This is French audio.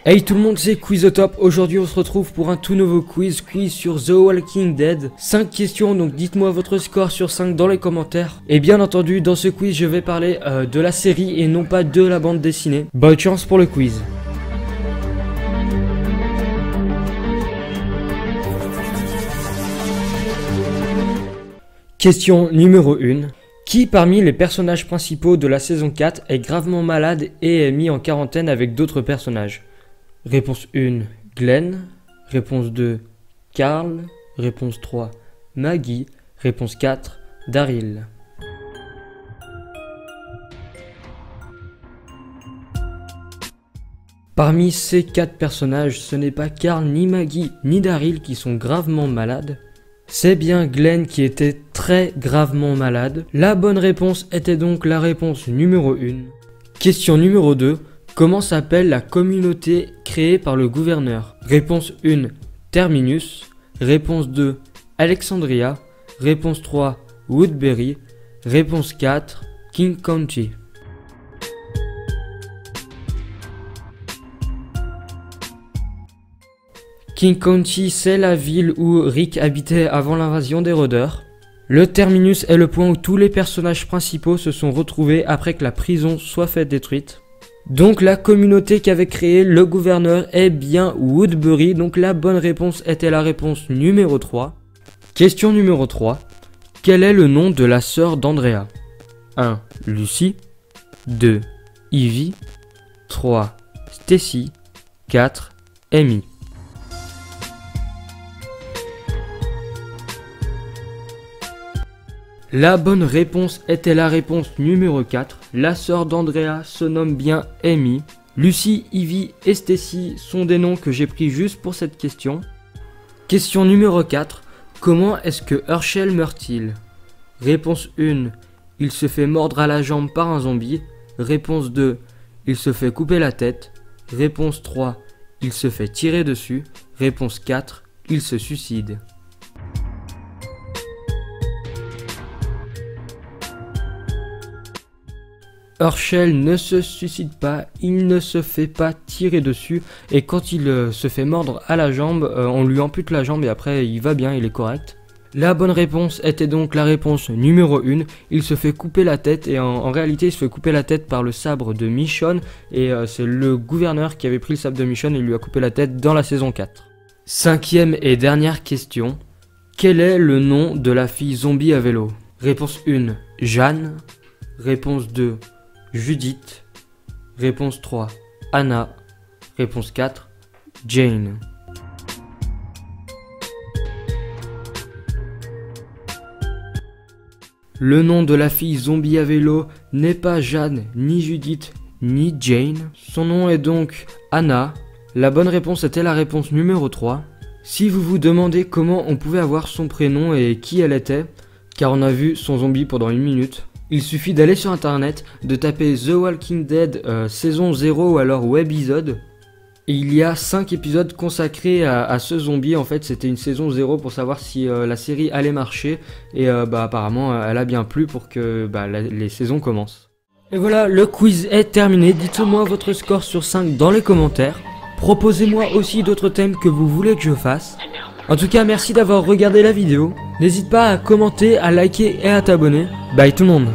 Hey tout le monde, c'est Quizotop. Aujourd'hui on se retrouve pour un tout nouveau quiz sur The Walking Dead. 5 questions, donc dites-moi votre score sur 5 dans les commentaires. Et bien entendu, dans ce quiz je vais parler de la série et non pas de la bande dessinée. Bonne chance pour le quiz. Question numéro 1. Qui parmi les personnages principaux de la saison 4 est gravement malade et est mis en quarantaine avec d'autres personnages? Réponse 1, Glenn. Réponse 2, Carl. Réponse 3, Maggie. Réponse 4, Daryl. Parmi ces 4 personnages, ce n'est pas Carl, ni Maggie, ni Daryl qui sont gravement malades. C'est bien Glenn qui était très gravement malade. La bonne réponse était donc la réponse numéro 1. Question numéro 2. Comment s'appelle la communauté créée par le gouverneur? Réponse 1, Terminus. Réponse 2, Alexandria. Réponse 3, Woodbury. Réponse 4, King County. King County, c'est la ville où Rick habitait avant l'invasion des rôdeurs. Le terminus est le point où tous les personnages principaux se sont retrouvés après que la prison soit faite détruite. Donc la communauté qu'avait créée le gouverneur est bien Woodbury, donc la bonne réponse était la réponse numéro 3. Question numéro 3. Quel est le nom de la sœur d'Andrea? 1. Lucy. 2. Ivy. 3. Stacy. 4. Amy. La bonne réponse était la réponse numéro 4. La sœur d'Andrea se nomme bien Amy. Lucy, Ivy et Stacy sont des noms que j'ai pris juste pour cette question. Question numéro 4. Comment est-ce que Herschel meurt-il? Réponse 1. Il se fait mordre à la jambe par un zombie. Réponse 2. Il se fait couper la tête. Réponse 3. Il se fait tirer dessus. Réponse 4. Il se suicide. Herschel ne se suicide pas, il ne se fait pas tirer dessus et quand il se fait mordre à la jambe, on lui ampute la jambe et après il va bien, il est correct. La bonne réponse était donc la réponse numéro 1, il se fait couper la tête et en réalité il se fait couper la tête par le sabre de Michonne et c'est le gouverneur qui avait pris le sabre de Michonne et lui a coupé la tête dans la saison 4. Cinquième et dernière question, quel est le nom de la fille zombie à vélo? Réponse 1, Jeanne. Réponse 2, Judith. Réponse 3, Anna. Réponse 4, Jane. Le nom de la fille zombie à vélo n'est pas Jeanne, ni Judith, ni Jane. Son nom est donc Anna. La bonne réponse était la réponse numéro 3. Si vous vous demandez comment on pouvait avoir son prénom et qui elle était, car on a vu son zombie pendant 1 minute, il suffit d'aller sur internet, de taper The Walking Dead saison 0 ou alors webisode. Et il y a 5 épisodes consacrés à ce zombie. En fait c'était une saison 0 pour savoir si la série allait marcher. Et apparemment elle a bien plu pour que les saisons commencent. Et voilà, le quiz est terminé. Dites-moi votre score sur 5 dans les commentaires. Proposez-moi aussi d'autres thèmes que vous voulez que je fasse. En tout cas, merci d'avoir regardé la vidéo. N'hésite pas à commenter, à liker et à t'abonner. Bye tout le monde.